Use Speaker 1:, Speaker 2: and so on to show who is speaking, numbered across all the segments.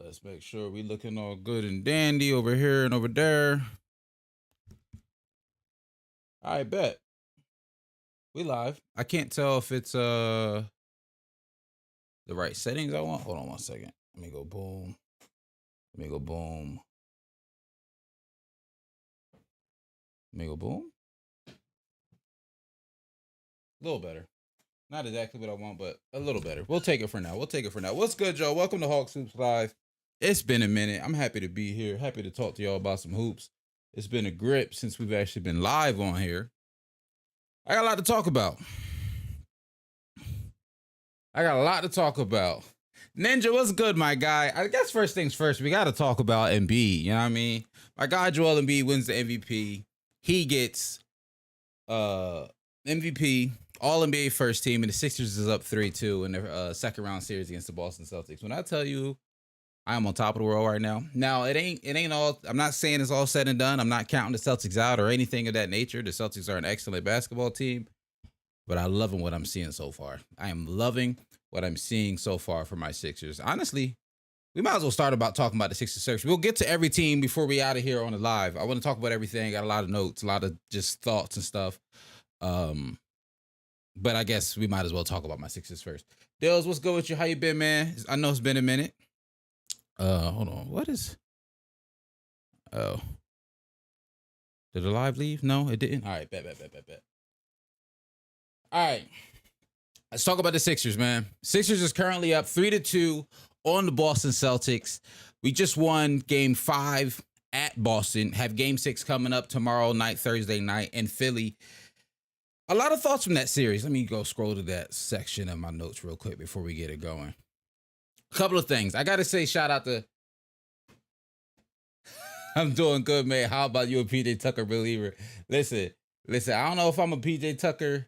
Speaker 1: Let's make sure we looking all good and dandy over here and over there. I bet. We live. I can't tell if it's the right settings I want. Hold on 1 second. Let me go boom. Let me go boom. Let me go boom. A little better. Not exactly what I want, but a little better. We'll take it for now. What's good, Joe? Welcome to Hawks Hoops Live. It's been a minute. I'm happy to be here. Happy to talk to y'all about some hoops. It's been a grip since we've actually been live on here. I got a lot to talk about. Ninja, what's good, my guy? I guess first things first, we got to talk about Embiid. You know what I mean? My guy Joel Embiid wins the MVP. He gets MVP, All-NBA first team, and the Sixers is up 3-2 in their second round series against the Boston Celtics. When I tell you I am on top of the world right now. Now, it ain't all, I'm not saying it's all said and done. I'm not counting the Celtics out or anything of that nature. The Celtics are an excellent basketball team, but I'm loving what I'm seeing so far. I am loving what I'm seeing so far for my Sixers. Honestly, we might as well start about talking about the Sixers search. We'll get to every team before we out of here on the live. I want to talk about everything. Got a lot of notes, a lot of just thoughts and stuff. But I guess we might as well talk about my Sixers first. Dills, what's good with you? How you been, man? I know it's been a minute. Hold on. What is? Oh. Did the live leave? No, it didn't. All right, bet. All right. Let's talk about the Sixers, man. Sixers is currently up 3-2 on the Boston Celtics. We just won game 5 at Boston. Have game 6 coming up tomorrow night, Thursday night in Philly. A lot of thoughts from that series. Let me go scroll to that section of my notes real quick before we get it going. A couple of things. I got to say shout out to... I'm doing good, man. How about you, a PJ Tucker believer? Listen. I don't know if I'm a PJ Tucker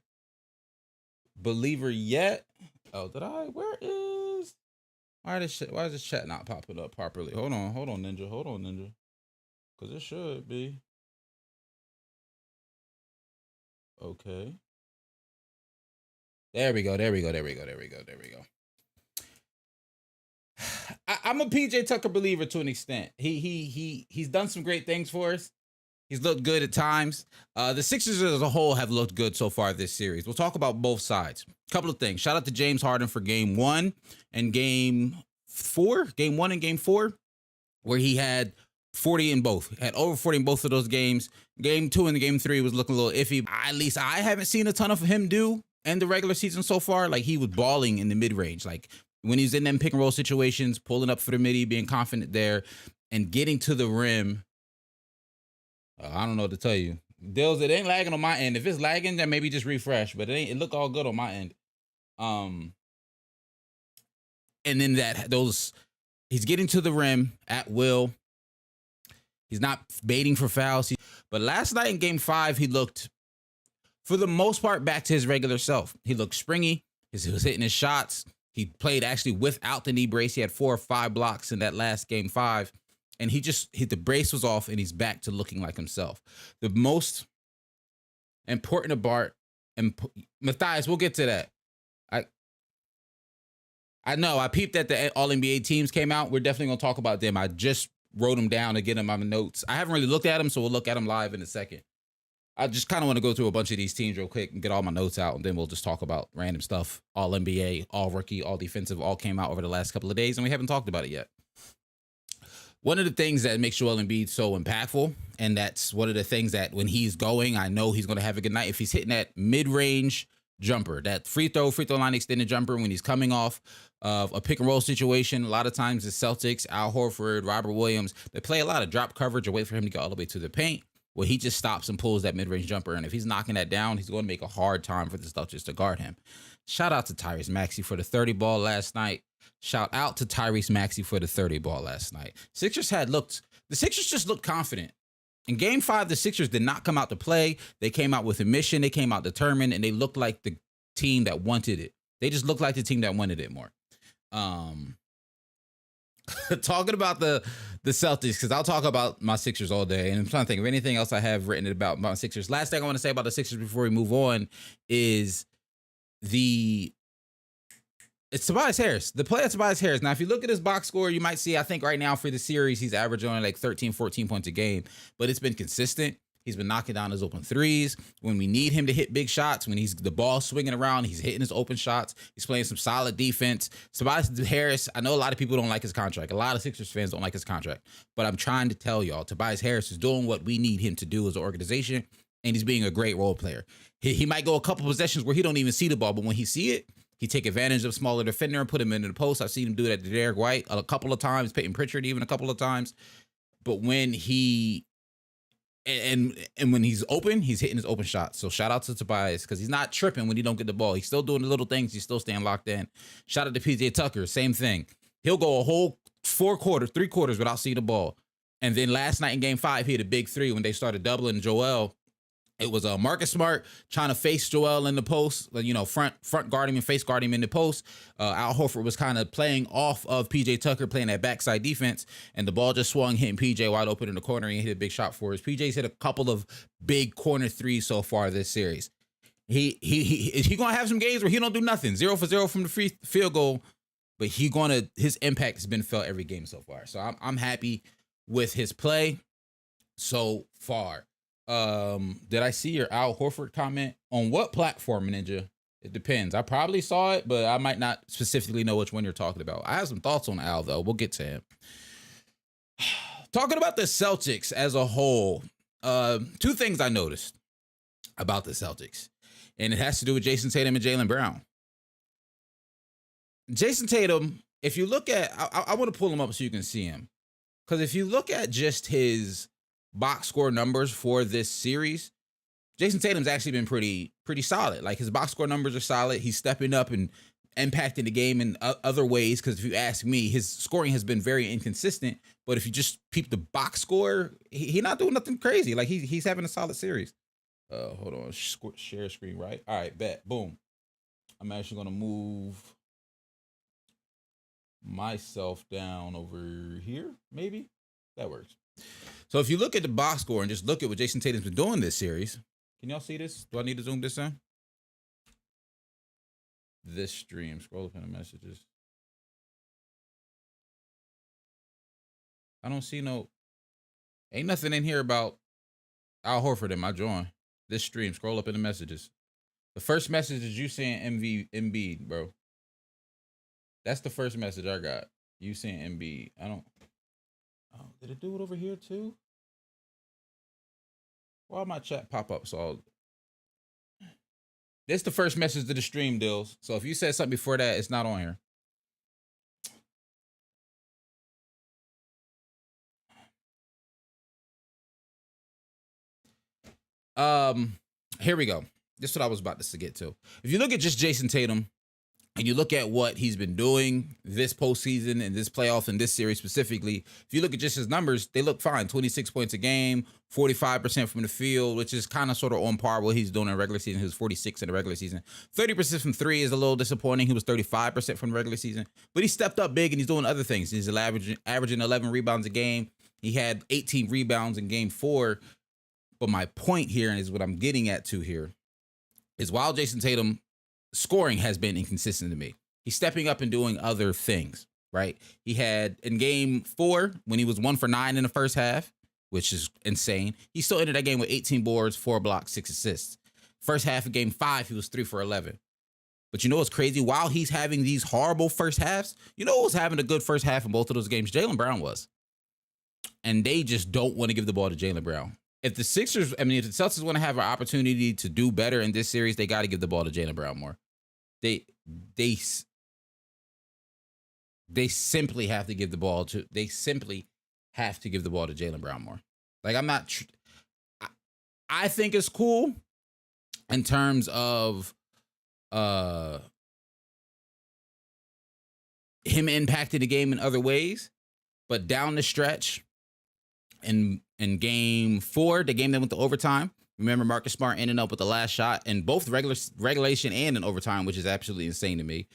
Speaker 1: believer yet. Oh, did I? Why is this chat not popping up properly? Hold on, Ninja. Because it should be. Okay. There we go. I'm a PJ Tucker believer to an extent. He's done some great things for us. He's looked good at times. The Sixers as a whole have looked good so far this series. We'll talk about both sides. A couple of things. Shout out to James Harden for game 1 and game 4. Game 1 and game 4, where he had 40 in both. Had over 40 in both of those games. Game 2 and game 3 was looking a little iffy. At least I haven't seen a ton of him do in the regular season so far. Like, he was balling in the mid-range. Like, when he's in them pick and roll situations, pulling up for the midi, being confident there, and getting to the rim. I don't know what to tell you. Dills, it ain't lagging on my end. If it's lagging, then maybe just refresh. But it look all good on my end. And then he's getting to the rim at will. He's not baiting for fouls. But last night in game 5, he looked, for the most part, back to his regular self. He looked springy. He was hitting his shots. He played actually without the knee brace. He had 4 or 5 blocks in that last game 5. And the brace was off, and he's back to looking like himself. The most important part, and Matthias, we'll get to that. I know, I peeped that the All-NBA teams came out. We're definitely going to talk about them. I just wrote them down to get them on my notes. I haven't really looked at them, so we'll look at them live in a second. I just kind of want to go through a bunch of these teams real quick and get all my notes out, and then we'll just talk about random stuff. All-NBA, all-rookie, all-defensive, all came out over the last couple of days, and we haven't talked about it yet. One of the things that makes Joel Embiid so impactful, and that's one of the things that when he's going, I know he's going to have a good night. If he's hitting that mid-range jumper, that free throw line extended jumper, when he's coming off of a pick and roll situation, a lot of times the Celtics, Al Horford, Robert Williams, they play a lot of drop coverage or wait for him to get all the way to the paint, where he just stops and pulls that mid-range jumper. And if he's knocking that down, he's going to make a hard time for the Celtics to guard him. Shout out to Tyrese Maxey for the 30 ball last night. Shout out to Tyrese Maxey for the 30 ball last night. The Sixers just looked confident. In game 5, the Sixers did not come out to play. They came out with a mission. They came out determined, and they looked like the team that wanted it. They just looked like the team that wanted it more. Talking about the Celtics, because I'll talk about my Sixers all day, and I'm trying to think of anything else I have written about my Sixers. Last thing I want to say about the Sixers before we move on is It's Tobias Harris. The play of Tobias Harris. Now, if you look at his box score, you might see, I think right now for the series, he's averaging only like 13, 14 points a game, but it's been consistent. He's been knocking down his open threes. When we need him to hit big shots, when he's the ball swinging around, he's hitting his open shots. He's playing some solid defense. Tobias Harris, I know a lot of people don't like his contract. A lot of Sixers fans don't like his contract. But I'm trying to tell y'all, Tobias Harris is doing what we need him to do as an organization, and he's being a great role player. He might go a couple possessions where he don't even see the ball, but when he see it, he take advantage of smaller defender and put him into the post. I've seen him do that to Derek White a couple of times, Peyton Pritchard even a couple of times. But when he and when he's open, he's hitting his open shots. So shout out to Tobias because he's not tripping when he don't get the ball. He's still doing the little things. He's still staying locked in. Shout out to PJ Tucker, same thing. He'll go a whole 3 quarters without seeing the ball. And then last night in Game 5, he had a big 3 when they started doubling Joel. It was Marcus Smart trying to face Joel in the post, front guard him and face guard him in the post. Al Horford was kind of playing off of PJ Tucker, playing that backside defense, and the ball just swung, hitting PJ wide open in the corner, and he hit a big shot for us. PJ's hit a couple of big corner threes so far this series. He gonna have some games where he don't do nothing, 0 for 0 from the free field goal, but his impact has been felt every game so far. So I'm happy with his play so far. Did I see your Al Horford comment? On what platform, Ninja? It depends. I probably saw it, but I might not specifically know which one you're talking about. I have some thoughts on Al, though. We'll get to him. Talking about the Celtics as a whole, 2 things I noticed about the Celtics, and it has to do with Jason Tatum and Jaylen Brown. Jason Tatum, if you look at, I want to pull him up so you can see him, because if you look at just his box score numbers for this series, Jason Tatum's actually been pretty solid. Like, his box score numbers are solid. He's stepping up and impacting the game in other ways, because if you ask me, his scoring has been very inconsistent, but if you just peep the box score, he's not doing nothing crazy. Like, he's having a solid series. Hold on, share screen, right? All right, bet, boom. I'm actually gonna move myself down over here, maybe that works. So if you look at the box score and just look at what Jason Tatum's been doing this series, can y'all see this? Do I need to zoom this in? This stream, scroll up in the messages. I don't see ain't nothing in here about Al Horford in my join. This stream, scroll up in the messages. The first message is you saying Embiid, bro. That's the first message I got. You saying Embiid. Oh, did it do it over here too? Why my chat pop up? So this is the first message to the stream, Dills. So if you said something before that, it's not on here. Here we go. This is what I was about to get to. If you look at just Jason Tatum, and you look at what he's been doing this postseason and this playoff and this series specifically, if you look at just his numbers, they look fine. 26 points a game, 45% from the field, which is kind of sort of on par with what he's doing in the regular season. He was 46 in the regular season. 30% from 3 is a little disappointing. He was 35% from the regular season, but he stepped up big and he's doing other things. He's averaging 11 rebounds a game. He had 18 rebounds in Game 4. But my point here, and is what I'm getting at to here, is while Jason Tatum scoring has been inconsistent to me, he's stepping up and doing other things, right? He had in Game 4, when he was 1 for 9 in the first half, which is insane, he still ended that game with 18 boards, 4 blocks, 6 assists. First half of Game 5, he was 3 for 11. But you know what's crazy? While he's having these horrible first halves, you know who was having a good first half in both of those games? Jaylen Brown was. And they just don't want to give the ball to Jaylen Brown. If the Celtics want to have an opportunity to do better in this series, they got to give the ball to Jaylen Brown more. They simply have to give the ball to. They simply have to give the ball to Jaylen Brown more. Like, I'm not. I think it's cool in terms of him impacting the game in other ways, but down the stretch. In Game 4, the game that went to overtime, remember Marcus Smart ended up with the last shot in both regulation and in overtime, which is absolutely insane to me.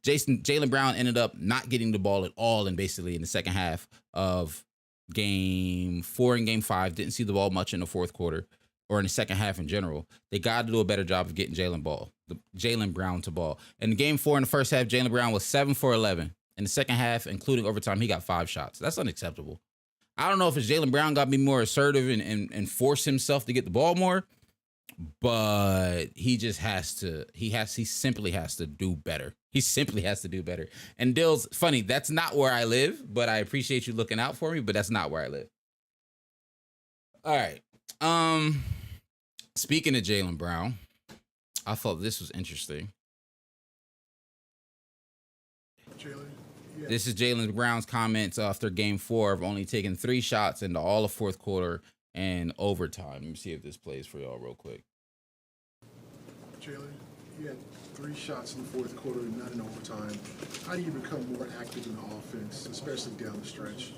Speaker 1: Jaylen Brown ended up not getting the ball at all, and basically in the second half of Game 4 and Game 5, didn't see the ball much in the fourth quarter. or in the second half in general, they got to do a better job of getting Jaylen Brown to ball. In game 4 in the first half, Jaylen Brown was 7 for 11. In the second half, including overtime, he got 5 shots. That's unacceptable. I don't know if it's Jaylen Brown got to be more assertive and force himself to get the ball more, but he just has to. He simply has to do better. He simply has to do better. And Dill's funny. That's not where I live, but I appreciate you looking out for me. But that's not where I live. All right. Speaking of Jaylen Brown, I thought this was interesting. This is Jaylen Brown's comments after game 4 of only taking 3 shots into all of fourth quarter and overtime. Let me see if this plays for y'all real quick.
Speaker 2: Jaylen, you had 3 shots in the fourth quarter and none in overtime. How do you become more active in the offense, especially down the stretch?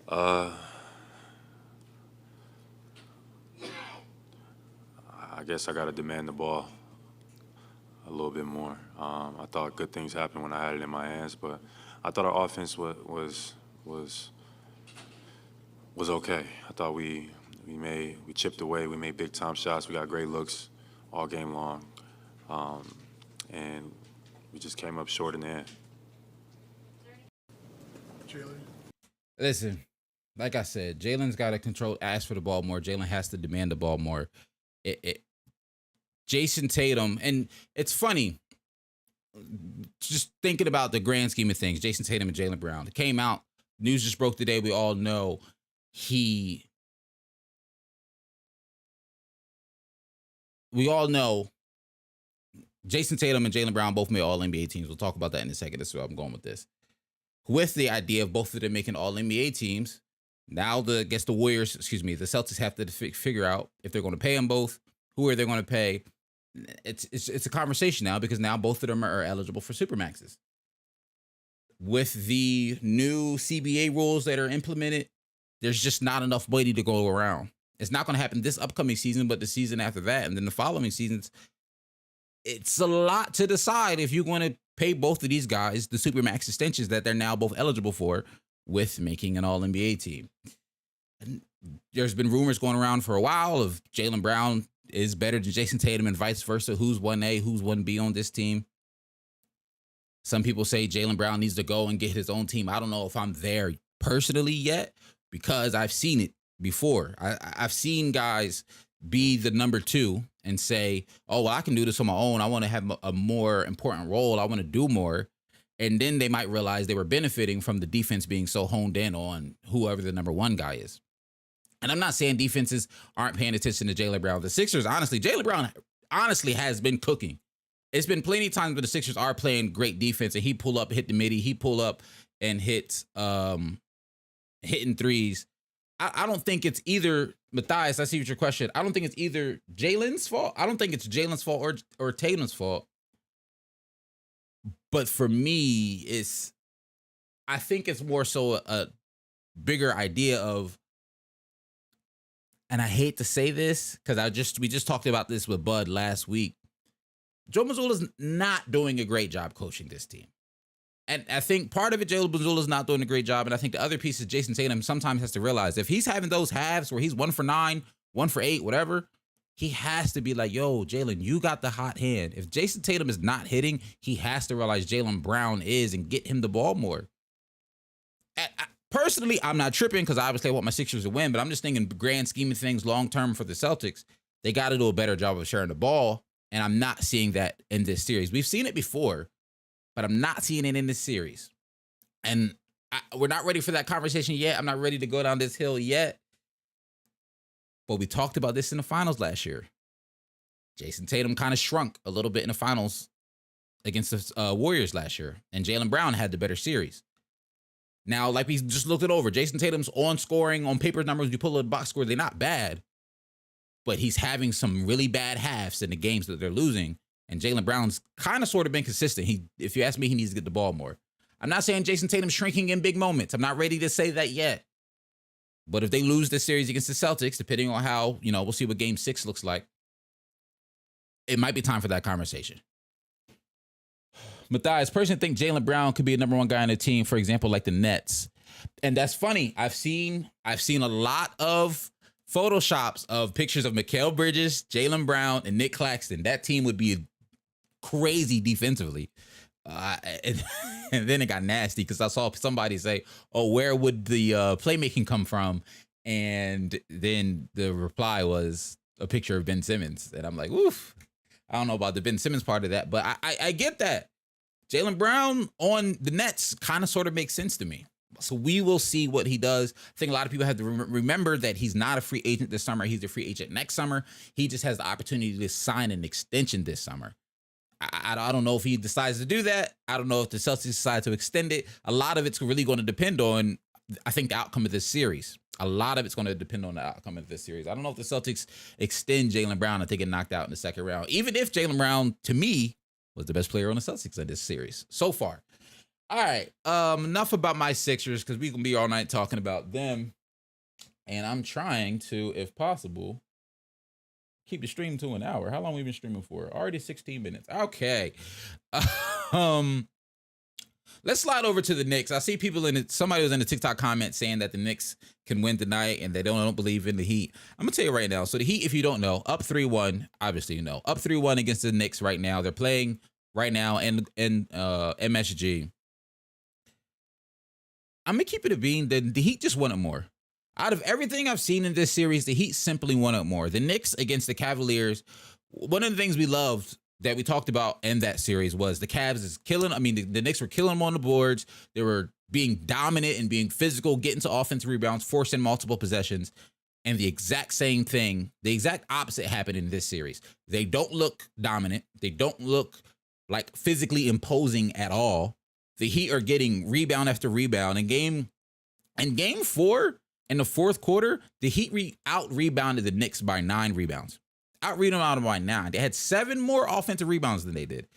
Speaker 3: I guess I got to demand the ball a little bit more. I thought good things happened when I had it in my hands, but I thought our offense was okay. I thought we chipped away, we made big time shots, we got great looks all game long, and we just came up short in the end.
Speaker 2: Jaylen?
Speaker 1: Listen, like I said, Jaylen's got to ask for the ball more. Jaylen has to demand the ball more. Jason Tatum, and it's funny, just thinking about the grand scheme of things, Jason Tatum and Jaylen Brown. It came out, news just broke today, we all know Jason Tatum and Jaylen Brown both made All-NBA teams. We'll talk about that in a second. That's where I'm going with this. With the idea of both of them making All-NBA teams, now the Celtics have to figure out if they're going to pay them both, who are they going to pay. It's a conversation now because now both of them are eligible for Supermaxes. With the new CBA rules that are implemented, there's just not enough money to go around. It's not going to happen this upcoming season, but the season after that, and then the following seasons. It's a lot to decide if you're going to pay both of these guys the Supermax extensions that they're now both eligible for with making an All-NBA team. And there's been rumors going around for a while of Jaylen Brown is better than Jason Tatum and vice versa. Who's 1A, who's 1B on this team? Some people say Jaylen Brown needs to go and get his own team. I don't know if I'm there personally yet because I've seen it before. I've seen guys be the number 2 and say, oh, well, I can do this on my own. I want to have a more important role. I want to do more. And then they might realize they were benefiting from the defense being so honed in on whoever the number 1 guy is. And I'm not saying defenses aren't paying attention to Jaylen Brown. The Sixers, honestly, Jaylen Brown honestly has been cooking. It's been plenty of times where the Sixers are playing great defense and he pull up, hit the midi, he pull up and hit hitting threes. I don't think it's either, Matthias, I see what your question. I don't think it's either Jaylen's fault. I don't think it's Jaylen's fault or Tatum's fault. But for me, I think it's more so a bigger idea of, and I hate to say this because we just talked about this with Bud last week. Joe Mazzulla's not doing a great job coaching this team. And I think part of it, Joe Mazzulla's not doing a great job. And I think the other piece is Jason Tatum sometimes has to realize if he's having those halves where he's 1 for 9, 1 for 8, whatever, he has to be like, yo, Jaylen, you got the hot hand. If Jason Tatum is not hitting, he has to realize Jaylen Brown is and get him the ball more. Personally, I'm not tripping because obviously I want my Sixers to win, but I'm just thinking grand scheme of things long-term for the Celtics, they got to do a better job of sharing the ball. And I'm not seeing that in this series. We've seen it before, but I'm not seeing it in this series. And we're not ready for that conversation yet. I'm not ready to go down this hill yet. But we talked about this in the finals last year. Jason Tatum kind of shrunk a little bit in the finals against the Warriors last year. And Jaylen Brown had the better series. Now, like we just looked it over, Jason Tatum's on scoring, on paper numbers, you pull a box score, they're not bad. But he's having some really bad halves in the games that they're losing. And Jaylen Brown's kind of sort of been consistent. If you ask me, he needs to get the ball more. I'm not saying Jason Tatum's shrinking in big moments. I'm not ready to say that yet. But if they lose this series against the Celtics, depending on how, we'll see what game 6 looks like, it might be time for that conversation. Matthias, personally think Jaylen Brown could be a number 1 guy on the team, for example, like the Nets. And that's funny. I've seen a lot of photoshops of pictures of Mikal Bridges, Jaylen Brown, and Nick Claxton, that team would be crazy defensively. And, and then it got nasty because I saw somebody say, "Oh, where would the playmaking come from?" And then the reply was a picture of Ben Simmons, and I'm like, "Oof." I don't know about the Ben Simmons part of that, but I get that. Jaylen Brown on the Nets kind of sort of makes sense to me. So we will see what he does. I think a lot of people have to remember that he's not a free agent this summer. He's a free agent next summer. He just has the opportunity to sign an extension this summer. I don't know if he decides to do that. I don't know if the Celtics decide to extend it. A lot of it's really going to depend on, I think, the outcome of this series. A lot of it's going to depend on the outcome of this series. I don't know if the Celtics extend Jaylen Brown and they get knocked out in the second round, even if Jaylen Brown, to me, was the best player on the Celtics in this series so far. All right, enough about my Sixers because we can be all night talking about them. And I'm trying to, if possible, keep the stream to an hour. How long have we been streaming for? Already 16 minutes. Okay. Let's slide over to the Knicks. I see people in it. Somebody was in the TikTok comment saying that the Knicks can win tonight and they don't believe in the Heat. I'm going to tell you right now. So the Heat, if you don't know, up 3-1, obviously you know, up 3-1 against the Knicks right now. They're playing right now in MSG. I'm going to keep it a bean. The Heat just wanted more. Out of everything I've seen in this series, the Heat simply wanted more. The Knicks against the Cavaliers, one of the things we loved that we talked about in that series was the Cavs is killing. I mean, the Knicks were killing them on the boards. They were being dominant and being physical, getting to offensive rebounds, forcing multiple possessions. And the exact same thing, the exact opposite happened in this series. They don't look dominant. They don't look like physically imposing at all. The Heat are getting rebound after rebound. In game 4, in the fourth quarter, the Heat out-rebounded the Knicks by 9 rebounds. Out-rebounded them by 9. They had 7 more offensive rebounds than they did.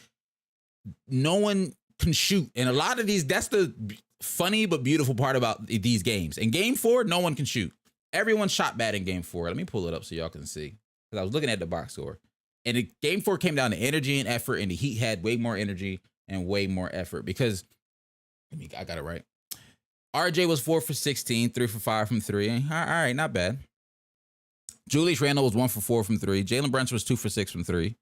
Speaker 1: No one can shoot. And a lot of these, that's the funny but beautiful part about these games. In game 4, no one can shoot. Everyone shot bad in game 4. Let me pull it up so y'all can see. Because I was looking at the box score. And game 4 came down to energy and effort, and the Heat had way more energy and way more effort. Because, I got it right. RJ was 4 for 16, 3 for 5 from 3. All right, not bad. Julius Randle was 1 for 4 from 3. Jalen Brunson was 2 for 6 from 3.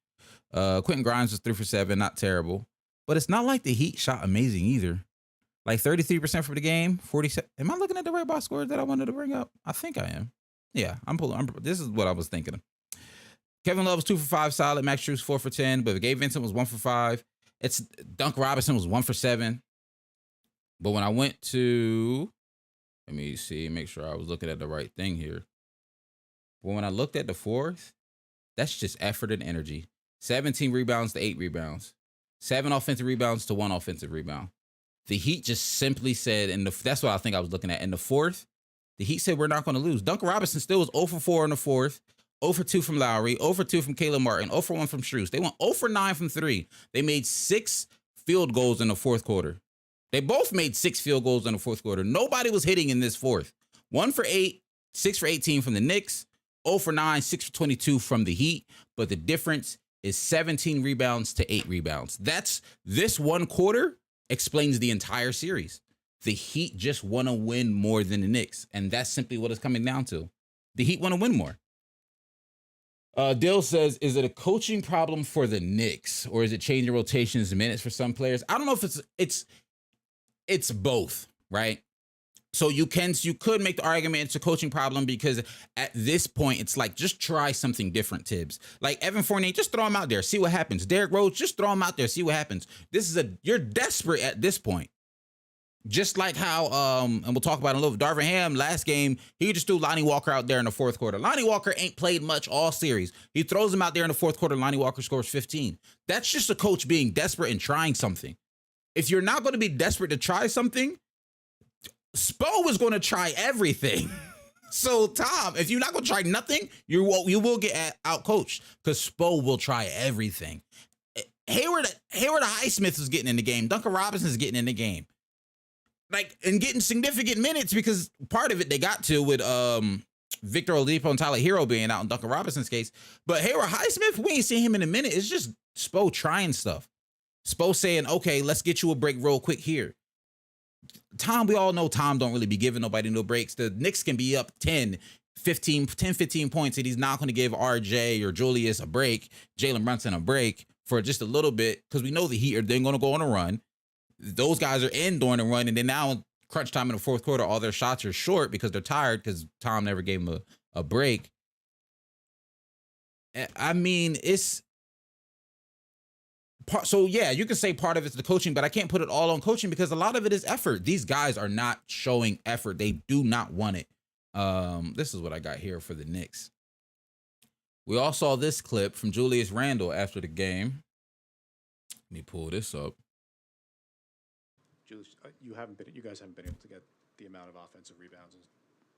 Speaker 1: Quentin Grimes was 3 for 7, not terrible. But it's not like the Heat shot amazing either. Like 33% for the game, 47. Am I looking at the right box score that I wanted to bring up? I think I am. Yeah, this is what I was thinking of. Kevin Love was 2 for 5, solid. Max Strus 4 for 10. But Gabe Vincent was 1 for 5. Duncan Robinson was 1 for 7. But when I went to, let me see, make sure I was looking at the right thing here. But when I looked at the fourth, that's just effort and energy. 17 rebounds to 8 rebounds. 7 offensive rebounds to 1 offensive rebound. The Heat just simply said, and that's what I think I was looking at. In the fourth, the Heat said, we're not going to lose. Duncan Robinson still was 0 for 4 in the fourth, 0 for 2 from Lowry, 0 for 2 from Caleb Martin, 0 for 1 from Strus. They went 0 for 9 from 3. They made 6 field goals in the fourth quarter. They both made 6 field goals in the fourth quarter. Nobody was hitting in this fourth. 1 for 8, 6 for 18 from the Knicks, 0 for 9, 6 for 22 from the Heat. But the difference is 17 rebounds to 8 rebounds. That's this one quarter explains the entire series. The Heat just want to win more than the Knicks. And that's simply what it's coming down to. The Heat want to win more. Dill says, is it a coaching problem for the Knicks or is it changing rotations and minutes for some players? I don't know if it's both, right? So you could make the argument it's a coaching problem because at this point, it's like, just try something different, Tibbs. Like Evan Fournier, just throw him out there, see what happens. Derrick Rose, just throw him out there, see what happens. You're desperate at this point. Just like how, and we'll talk about it in a little bit, Darvin Ham, last game, he just threw Lonnie Walker out there in the fourth quarter. Lonnie Walker ain't played much all series. He throws him out there in the fourth quarter, Lonnie Walker scores 15. That's just a coach being desperate and trying something. If you're not going to be desperate to try something, Spo was going to try everything. So, Tom, if you're not going to try nothing, you will get out-coached because Spo will try everything. Hayward Highsmith is getting in the game. Duncan Robinson is getting in the game. And getting significant minutes because part of it they got to with Victor Oladipo and Tyler Hero being out in Duncan Robinson's case. But Hayward Highsmith, we ain't seen him in a minute. It's just Spo trying stuff. Spo saying, okay, let's get you a break real quick here. Tom, we all know Tom don't really be giving nobody no breaks. The Knicks can be up 10, 15 points, and he's not going to give RJ or Julius a break, Jalen Brunson a break for just a little bit, because we know the Heat are then going to go on a run. Those guys are in during the run, and then now in crunch time in the fourth quarter, all their shots are short because they're tired because Tom never gave them a break. I mean, it's so yeah, you can say part of it's the coaching, but I can't put it all on coaching because a lot of it is effort. These guys are not showing effort. They do not want it. This is what I got here for the Knicks. We all saw this clip from Julius Randle after the game. Let me pull this up.
Speaker 4: Julius, you guys haven't been able to get the amount of offensive rebounds and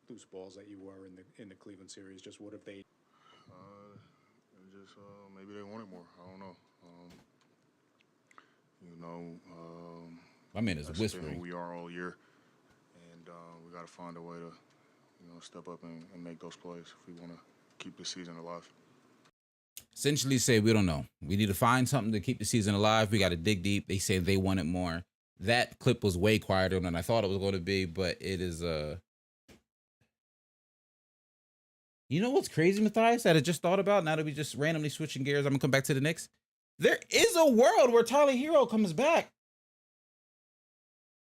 Speaker 4: loose balls that you were in the Cleveland series. Just what have they?
Speaker 5: Maybe they wanted more. I don't know.
Speaker 1: My man is
Speaker 5: that's
Speaker 1: whispering.
Speaker 5: Who we are all year, and we got to find a way to, step up and make those plays if we want to keep the season alive.
Speaker 1: Essentially say we don't know. We need to find something to keep the season alive. We got to dig deep. They say they wanted more. That clip was way quieter than I thought it was going to be, but it is You know what's crazy, Matthias, that I just thought about now that we just randomly switching gears? I'm going to come back to the Knicks. There is a world where Tyler Hero comes back.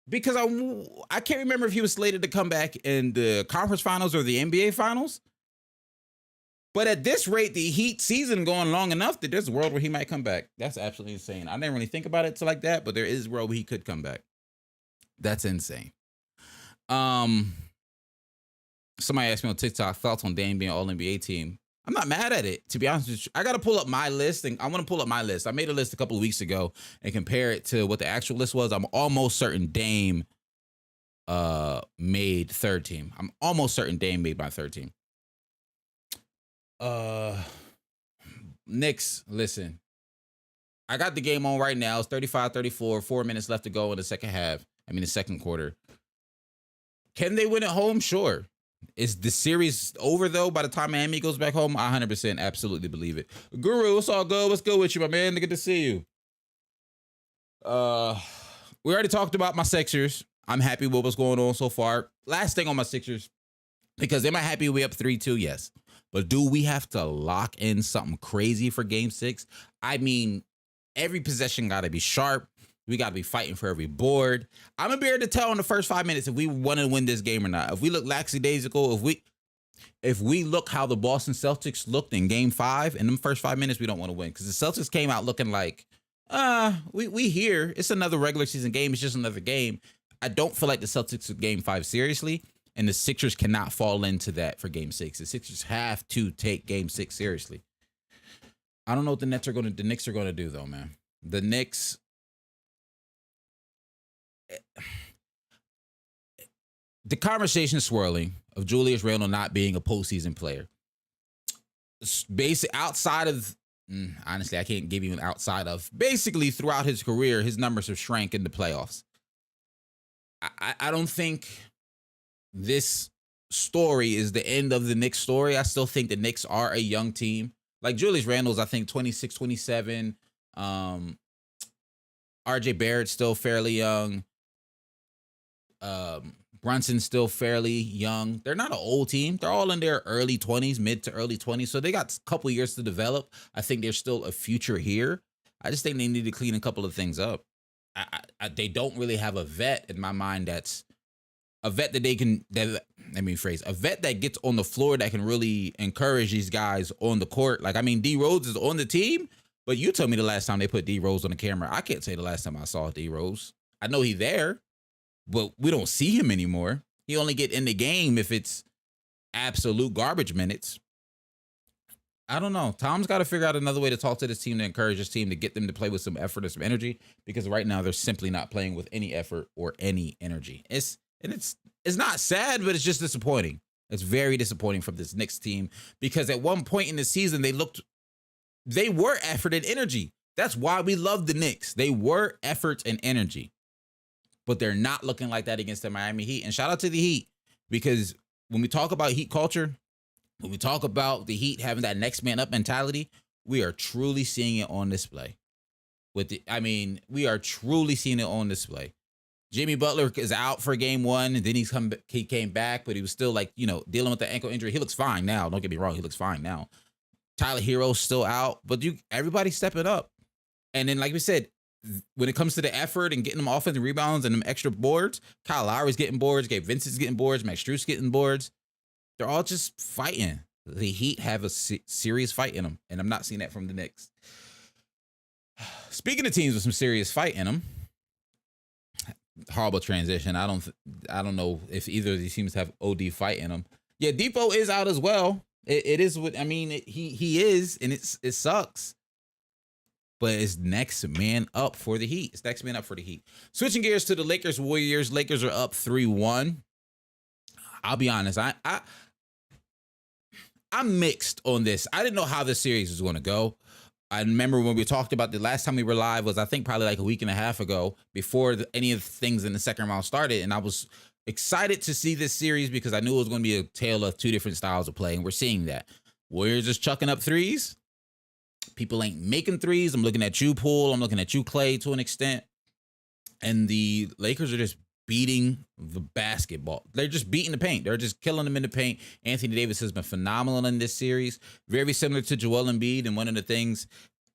Speaker 1: Because I can't remember if he was slated to come back in the conference finals or the NBA finals. But at this rate, the Heat season going long enough that there's a world where he might come back. That's absolutely insane. I didn't really think about it like that, but there is a world where he could come back. That's insane. Somebody asked me on TikTok, thoughts on Dame being All-NBA team. I'm not mad at it, to be honest with you. I got to pull up my list, and I want to pull up my list. I made a list a couple of weeks ago and compare it to what the actual list was. I'm almost certain Dame made third team. I'm almost certain Dame made my third team. Knicks, listen. I got the game on right now. It's 35-34, 4 minutes left to go in the second quarter. Can they win at home? Sure. Is the series over, though, by the time Miami goes back home? I 100% absolutely believe it. Guru, it's all good. What's good with you, my man? Good to see you. We already talked about my Sixers. I'm happy with what's going on so far. Last thing on my Sixers, because am I happy we up 3-2? Yes. But do we have to lock in something crazy for Game 6? I mean, every possession got to be sharp. We got to be fighting for every board. I'm going to be able to tell in the first 5 minutes if we want to win this game or not. If we look lackadaisical, if we look how the Boston Celtics looked in Game 5, in the first 5 minutes, we don't want to win. Because the Celtics came out looking like, we here. It's another regular season game. It's just another game. I don't feel like the Celtics took Game 5 seriously. And the Sixers cannot fall into that for Game 6. The Sixers have to take Game 6 seriously. I don't know what the Knicks are going to do, though, man. The Knicks... The conversation swirling of Julius Randle not being a postseason player. Outside of... honestly, I can't give you an outside of. Basically, throughout his career, his numbers have shrank in the playoffs. I don't think... this story is the end of the Knicks story. I still think the Knicks are a young team. Like Julius Randle's, I think 26, 27. RJ Barrett's still fairly young. Brunson's still fairly young. They're not an old team. They're all in their early 20s, mid to early 20s. So they got a couple years to develop. I think there's still a future here. I just think they need to clean a couple of things up. They don't really have a vet in my mind that's a vet that a vet that gets on the floor that can really encourage these guys on the court. Like, I mean, D Rose is on the team, but you told me the last time they put D Rose on the camera. I can't say the last time I saw D Rose. I know he's there, but we don't see him anymore. He only get in the game if it's absolute garbage minutes. I don't know. Tom's got to figure out another way to talk to this team, to encourage this team, to get them to play with some effort and some energy, because right now they're simply not playing with any effort or any energy. It's not sad, but it's just disappointing. It's very disappointing from this Knicks team, because at one point in the season, they were effort and energy. That's why we love the Knicks. They were effort and energy, but they're not looking like that against the Miami Heat. And shout out to the Heat, because when we talk about Heat culture, when we talk about the Heat having that next man up mentality, we are truly seeing it on display. We are truly seeing it on display. Jimmy Butler is out for game 1, and then he came back, but he was still like, dealing with the ankle injury. He looks fine now. Don't get me wrong. He looks fine now. Tyler Hero's still out, but everybody's stepping up. And then, like we said, when it comes to the effort and getting them offensive rebounds and them extra boards, Kyle Lowry's getting boards, Gabe Vincent's getting boards, Max Strus getting boards. They're all just fighting. The Heat have a serious fight in them, and I'm not seeing that from the Knicks. Speaking of teams with some serious fight in them, horrible transition. I don't know if either of these teams have OD fight in them. Yeah, Depot is out as well. It is what I mean. He is, and it sucks. But it's next man up for the Heat. It's next man up for the Heat. Switching gears to the Lakers Warriors. Lakers are up 3-1. I'll be honest. I'm mixed on this. I didn't know how this series was going to go. I remember when we talked about the last time we were live was, I think, probably like a week and a half ago, before any of the things in the second round started. And I was excited to see this series because I knew it was going to be a tale of two different styles of play. And we're seeing that. Warriors just chucking up threes. People ain't making threes. I'm looking at you, Poole. I'm looking at you, Clay, to an extent. And the Lakers are just beating the basketball. They're just beating the paint. They're just killing them in the paint. Anthony Davis has been phenomenal in this series. Very similar to Joel Embiid. And one of the things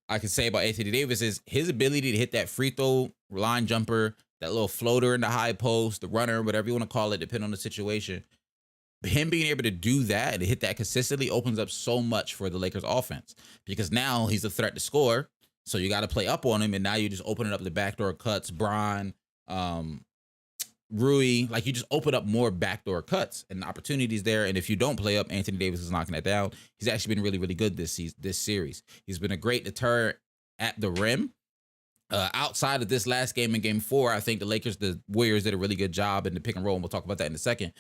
Speaker 1: I can say about Anthony Davis is his ability to hit that free throw line jumper, that little floater in the high post, the runner, whatever you want to call it, depending on the situation. Him being able to do that and hit that consistently opens up so much for the Lakers offense, because now he's a threat to score. So you got to play up on him. And now you're just opening up the backdoor cuts. Bron, Rui, like you just open up more backdoor cuts and opportunities there. And if you don't play up, Anthony Davis is knocking that down. He's actually been really, really good this series. He's been a great deterrent at the rim. Outside of this last game in game 4, I think the Warriors did a really good job in the pick and roll. And we'll talk about that in a second.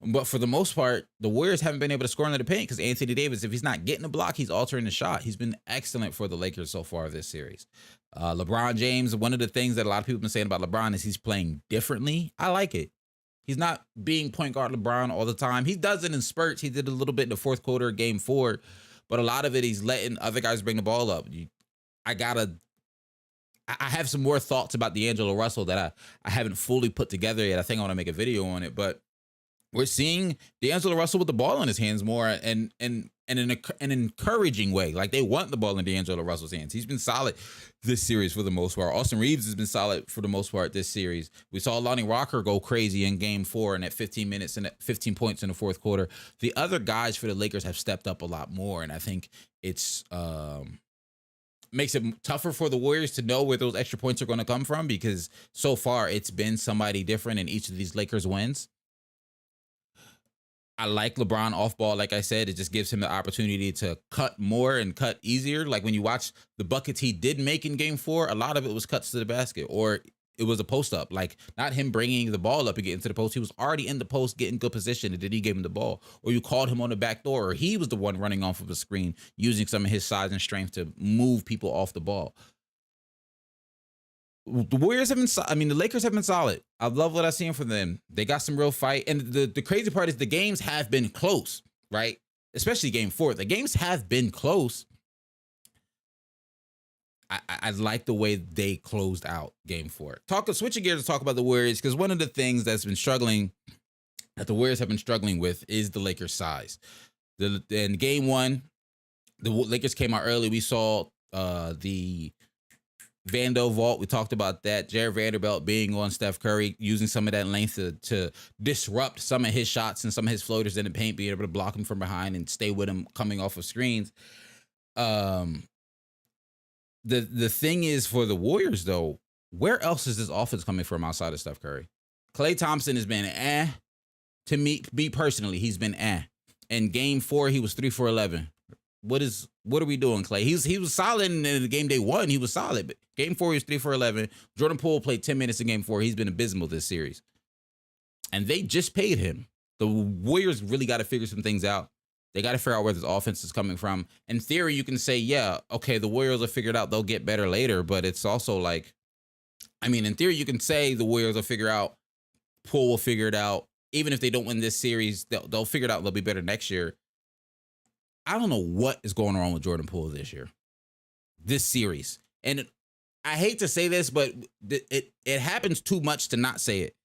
Speaker 1: But for the most part, the Warriors haven't been able to score into the paint because Anthony Davis, if he's not getting a block, he's altering the shot. He's been excellent for the Lakers so far this series. LeBron James, one of the things that a lot of people have been saying about LeBron is he's playing differently. I like it. He's not being point guard LeBron all the time. He does it in spurts. He did a little bit in the fourth quarter of game 4, but a lot of it he's letting other guys bring the ball up. I have some more thoughts about D'Angelo Russell that I haven't fully put together yet. I think I want to make a video on it, but we're seeing D'Angelo Russell with the ball in his hands more, and in an encouraging way. Like, they want the ball in D'Angelo Russell's hands. He's been solid this series for the most part. Austin Reeves has been solid for the most part this series. We saw Lonnie Walker go crazy in game 4 and at 15 minutes and at 15 points in the fourth quarter. The other guys for the Lakers have stepped up a lot more, and I think it's makes it tougher for the Warriors to know where those extra points are going to come from, because so far it's been somebody different in each of these Lakers wins. I like LeBron off ball. Like I said, it just gives him the opportunity to cut more and cut easier. Like when you watch the buckets he did make in game 4, a lot of it was cuts to the basket, or it was a post up. Like, not him bringing the ball up and getting to the post. He was already in the post, getting good position, and then he gave him the ball. Or you called him on the back door, or he was the one running off of the screen, using some of his size and strength to move people off the ball. The Warriors have been, the Lakers have been solid. I love what I've seen from them. They got some real fight. And the crazy part is the games have been close, right? Especially game 4. The games have been close. I like the way they closed out game 4. Switching gears to talk about the Warriors, because one of the things that the Warriors have been struggling with is the Lakers' size. In game 1, the Lakers came out early. We saw the Vando vault. We talked about that. Jared Vanderbilt being on Steph Curry, using some of that length to disrupt some of his shots and some of his floaters in the paint, being able to block him from behind and stay with him coming off of screens. The thing is, for the Warriors, though, where else is this offense coming from outside of Steph Curry? Klay Thompson has been to me personally. He's been In game 4, he was 3 for 11. What are we doing, Klay? He was solid in the game day 1. He was solid, but game 4 he was 3 for 11. Jordan Poole played 10 minutes in game 4. He's been abysmal this series, and they just paid him. The Warriors really got to figure some things out. They got to figure out where this offense is coming from. In theory, you can say, yeah, okay, the Warriors will figure it out. They'll get better later, but it's also like, in theory, you can say the Warriors will figure out. Poole will figure it out. Even if they don't win this series, they'll figure it out. They'll be better next year. I don't know what is going on with Jordan Poole this series. And I hate to say this, but it happens too much to not say it.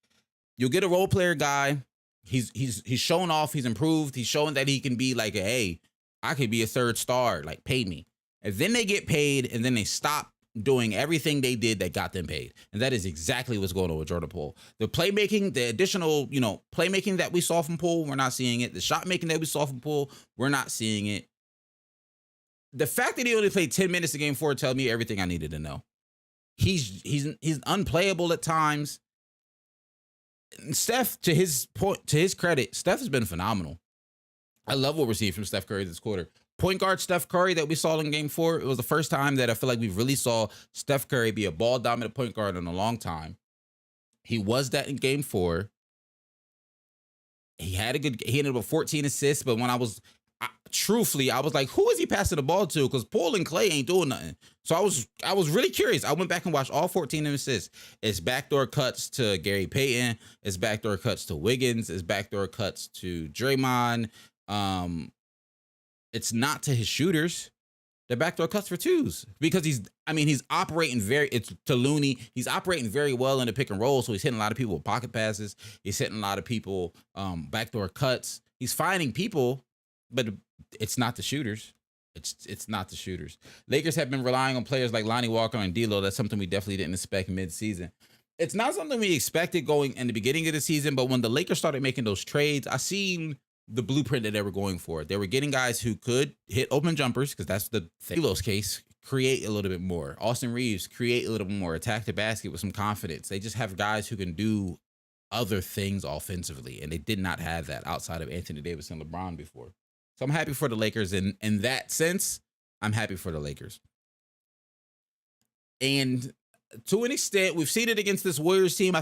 Speaker 1: You'll get a role player guy. He's showing off. He's improved. He's showing that he can be like, hey, I could be a third star. Like, pay me. And then they get paid, and then they stop doing everything they did that got them paid. And that is exactly what's going on with Jordan Poole. The playmaking, the additional, playmaking that we saw from Poole, we're not seeing it. The shot making that we saw from Poole, we're not seeing it. The fact that he only played 10 minutes in game 4 tells me everything I needed to know. He's unplayable at times. Steph, to his credit, Steph has been phenomenal. I love what we're seeing from Steph Curry this quarter. Point guard Steph Curry that we saw in game 4, it was the first time that I feel like we really saw Steph Curry be a ball dominant point guard in a long time. He was that in game 4. He ended up with 14 assists, but when I was like, who is he passing the ball to? Because Poole and Clay ain't doing nothing. So I was really curious. I went back and watched all 14 assists. It's backdoor cuts to Gary Payton. It's backdoor cuts to Wiggins. It's backdoor cuts to Draymond. It's not to his shooters. They're backdoor cuts for twos because he's operating it's to Looney. He's operating very well in the pick and roll. So he's hitting a lot of people with pocket passes. He's hitting a lot of people backdoor cuts. He's finding people, but it's not the shooters. It's not the shooters. Lakers have been relying on players like Lonnie Walker and D'Lo. That's something we definitely didn't expect mid-season. It's not something we expected going in the beginning of the season, but when the Lakers started making those trades, I seen the blueprint that they were going for. They were getting guys who could hit open jumpers, because that's the D'Lo's case, create a little bit more. Austin Reeves, create a little bit more, attack the basket with some confidence. They just have guys who can do other things offensively, and they did not have that outside of Anthony Davis and LeBron before. So I'm happy for the Lakers in that sense. I'm happy for the Lakers. And to an extent, we've seen it against this Warriors team. I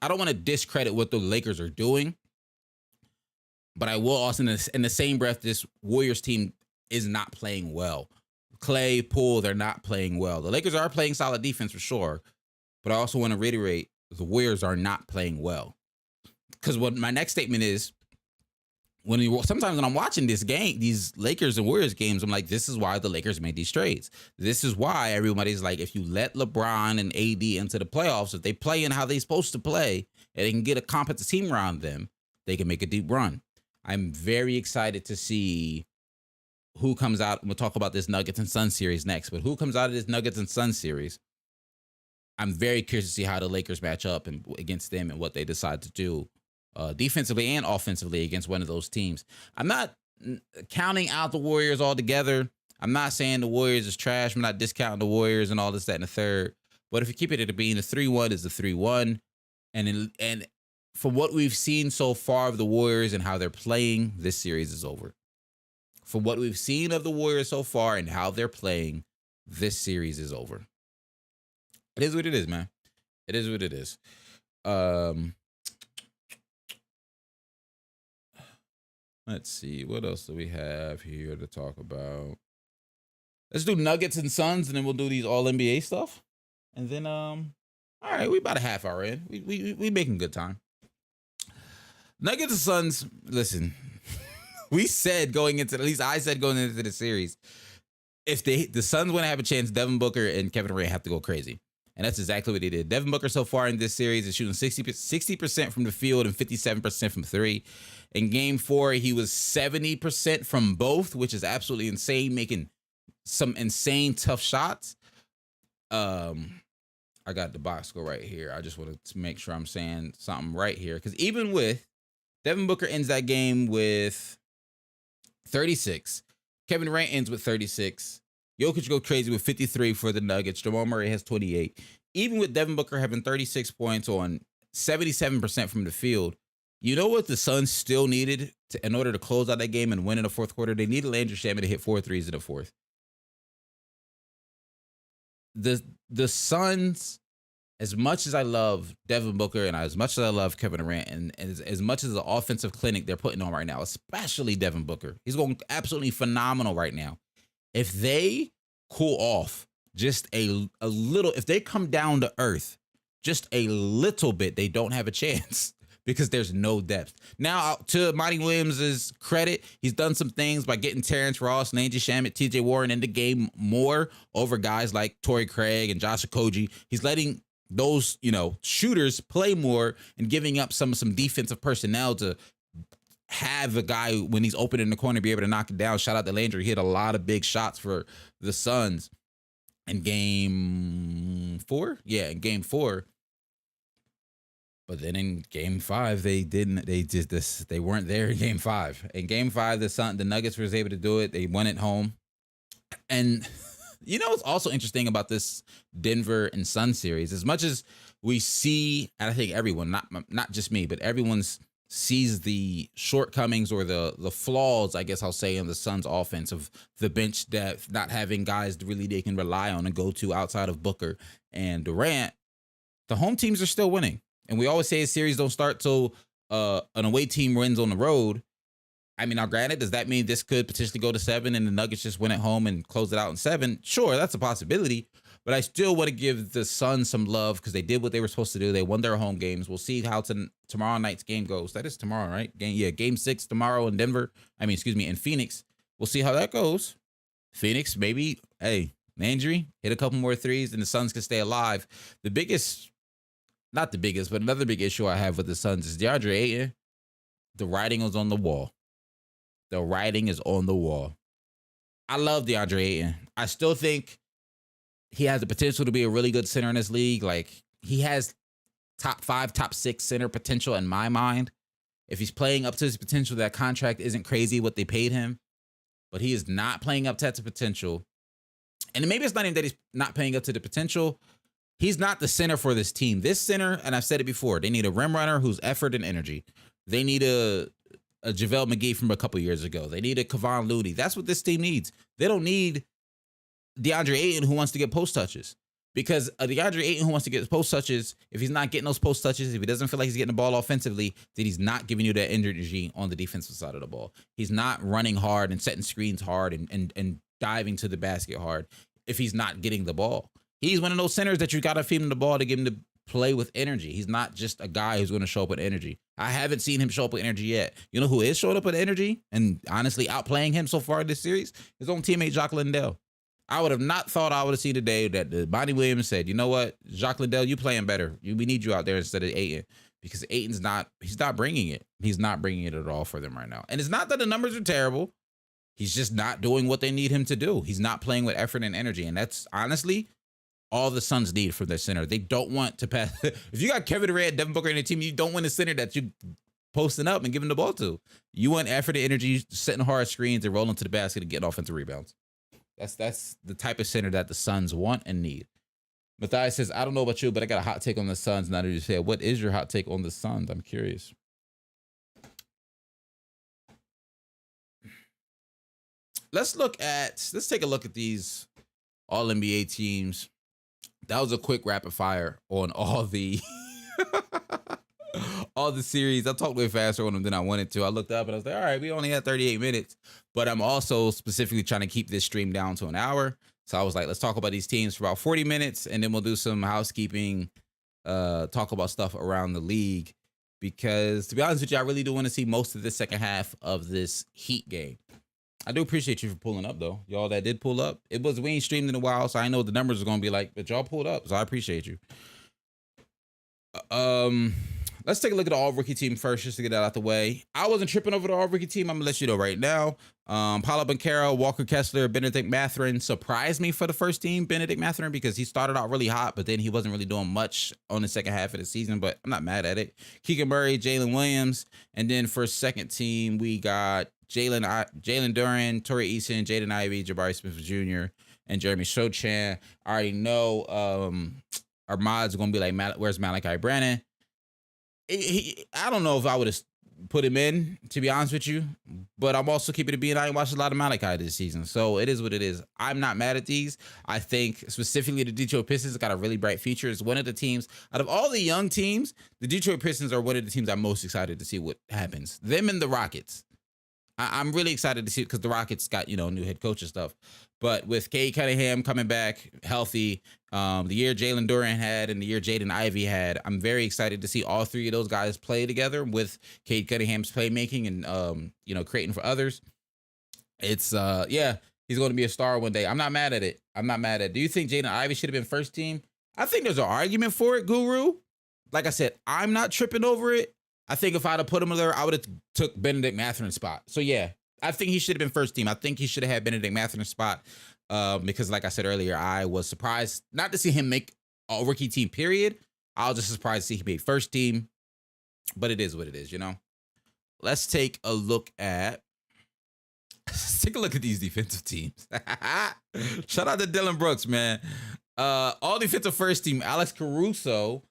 Speaker 1: don't want to discredit what the Lakers are doing, but I will also, in the same breath, this Warriors team is not playing well. Clay, Poole, they're not playing well. The Lakers are playing solid defense for sure, but I also want to reiterate, the Warriors are not playing well. Because what my next statement is, sometimes when I'm watching this game, these Lakers and Warriors games, I'm like, this is why the Lakers made these trades. This is why everybody's like, if you let LeBron and AD into the playoffs, if they play in how they're supposed to play, and they can get a competent team around them, they can make a deep run. I'm very excited to see who comes out. We'll talk about this Nuggets and Suns series next, but who comes out of this Nuggets and Suns series? I'm very curious to see how the Lakers match up against them and what they decide to do. Defensively and offensively against one of those teams. I'm not counting out the Warriors altogether. I'm not saying the Warriors is trash. I'm not discounting the Warriors and all this, that, and the third. But if you keep it at being the 3-1 is the 3-1. And from what we've seen so far of the Warriors and how they're playing, this series is over. From what we've seen of the Warriors so far and how they're playing, this series is over. It is what it is, man. It is what it is. Let's see. What else do we have here to talk about? Let's do Nuggets and Suns, and then we'll do these all NBA stuff. And then, all right, we about a half hour in. We making good time. Nuggets and Suns, listen, we said going into, at least I said going into the series, if the Suns want to have a chance, Devin Booker and Kevin Durant have to go crazy. And that's exactly what they did. Devin Booker so far in this series is shooting 60% from the field and 57% from three. In game 4, he was 70% from both, which is absolutely insane, making some insane tough shots. I got the box score right here. I just wanted to make sure I'm saying something right here. Because even with Devin Booker ends that game with 36. Kevin Durant ends with 36. Jokic go crazy with 53 for the Nuggets. Jamal Murray has 28. Even with Devin Booker having 36 points on 77% from the field, you know what the Suns still needed in order to close out that game and win in the fourth quarter? They needed Landry Shamet to hit 4 threes in the fourth. The Suns, as much as I love Devin Booker and as much as I love Kevin Durant and as much as the offensive clinic they're putting on right now, especially Devin Booker, he's going absolutely phenomenal right now. If they cool off just a little, if they come down to earth just a little bit, they don't have a chance because there's no depth. Now, to Monty Williams' credit, he's done some things by getting Terrence Ross, Landry Shamet, TJ Warren in the game more over guys like Torrey Craig and Josh Okogie. He's letting those, shooters play more and giving up some defensive personnel to have a guy when he's open in the corner be able to knock it down. Shout out to Landry. He hit a lot of big shots for the Suns in game 4. Yeah, in game 4. But then in game 5, they weren't there in game 5. In game 5, the Nuggets was able to do it. They won at home. And what's also interesting about this Denver and Sun series, as much as we see, and I think everyone, not just me, but everyone's sees the shortcomings or the flaws, I guess I'll say, in the Suns offense of the bench depth, not having guys really they can rely on and go to outside of Booker and Durant, the home teams are still winning. And we always say a series don't start till an away team wins on the road. I mean, now granted, does that mean this could potentially go to 7 and the Nuggets just win at home and close it out in 7? Sure, that's a possibility. But I still want to give the Suns some love because they did what they were supposed to do. They won their home games. We'll see how tomorrow night's game goes. That is tomorrow, right? Game 6 tomorrow in in Phoenix. We'll see how that goes. Phoenix, maybe, Landry, hit a couple more threes and the Suns can stay alive. Not the biggest, but another big issue I have with the Suns is DeAndre Ayton. The writing is on the wall. The writing is on the wall. I love DeAndre Ayton. I still think he has the potential to be a really good center in this league. Like, he has top 5, top 6 center potential in my mind. If he's playing up to his potential, that contract isn't crazy what they paid him. But he is not playing up to that potential. And maybe it's not even that he's not playing up to the potential. He's not the center for this team. This center, and I've said it before, they need a rim runner who's effort and energy. They need a JaVale McGee from a couple years ago. They need a Kevon Looney. That's what this team needs. They don't need DeAndre Ayton who wants to get post touches, because DeAndre Ayton who wants to get post touches, if he's not getting those post touches, if he doesn't feel like he's getting the ball offensively, then he's not giving you that energy on the defensive side of the ball. He's not running hard and setting screens hard and diving to the basket hard if he's not getting the ball. He's one of those centers that you got to feed him the ball to get him to play with energy. He's not just a guy who's going to show up with energy. I haven't seen him show up with energy yet. You know who is showing up with energy and honestly outplaying him so far in this series? His own teammate, Jacques Lindell. I would have not thought I would have seen today that Monty Williams said, you know what, Jacques Lindell, you playing better. We need you out there instead of Ayton, because Ayton's he's not bringing it. He's not bringing it at all for them right now. And it's not that the numbers are terrible. He's just not doing what they need him to do. He's not playing with effort and energy. And that's honestly all the Suns need from their center. They don't want to pass. If you got Kevin Durant, Devin Booker in the team, you don't want a center that you posting up and giving the ball to. You want effort and energy, setting hard screens and rolling to the basket and getting offensive rebounds. That's the type of center that the Suns want and need. Matthias says, I don't know about you, but I got a hot take on the Suns. Now that you said, what is your hot take on the Suns? I'm curious. Let's take a look at these All-NBA teams. That was a quick rapid fire on all the series. I talked way faster on them than I wanted to. I looked up and I was like, all right, we only had 38 minutes, but I'm also specifically trying to keep this stream down to an hour. So I was like, let's talk about these teams for about 40 minutes and then we'll do some housekeeping, talk about stuff around the league, because to be honest with you, I really do want to see most of the second half of this Heat game. I do appreciate you for pulling up, though. Y'all that did pull up. We ain't streamed in a while, so I know what the numbers are going to be like, but y'all pulled up, so I appreciate you. Let's take a look at the all-rookie team first, just to get that out the way. I wasn't tripping over the all-rookie team. I'm going to let you know right now. Paolo Banchero, Walker Kessler, Benedict Mathurin surprised me for the first team, Benedict Mathurin, because he started out really hot, but then he wasn't really doing much on the second half of the season, but I'm not mad at it. Keegan Murray, Jalen Williams, and then for second team, we got Jalen Duren, Torrey Eason, Jaden Ivey, Jabari Smith Jr., and Jeremy Sochan. I already know our mods are going to be like, where's Malachi Brannon? I don't know if I would have put him in, to be honest with you, but I'm also keeping it being I ain't watched a lot of Malachi this season, so it is what it is. I'm not mad at these. I think specifically the Detroit Pistons got a really bright future. It's one of the teams, out of all the young teams, the Detroit Pistons are one of the teams I'm most excited to see what happens. Them and the Rockets. I'm really excited to see, because the Rockets got, new head coach and stuff. But with Cade Cunningham coming back healthy, The year Jalen Duran had and the year Jaden Ivey had. I'm very excited to see all three of those guys play together with Cade Cunningham's playmaking and creating for others. It's he's going to be a star one day. I'm not mad at it. Do you think Jaden Ivey should have been first team? I think there's an argument for it, Guru. Like I said, I'm not tripping over it. I think if I'd have put him there, I would have took Benedict Matherin's spot. So yeah, I think he should have been first team. I think he should have had Benedict Matherin's spot because, like I said earlier, I was surprised not to see him make a rookie team. Period. I was just surprised to see he made first team, but it is what it is, you know. Let's take a look at. Let's take a look at these defensive teams. Shout out to Dylan Brooks, man. All defensive first team: Alex Caruso,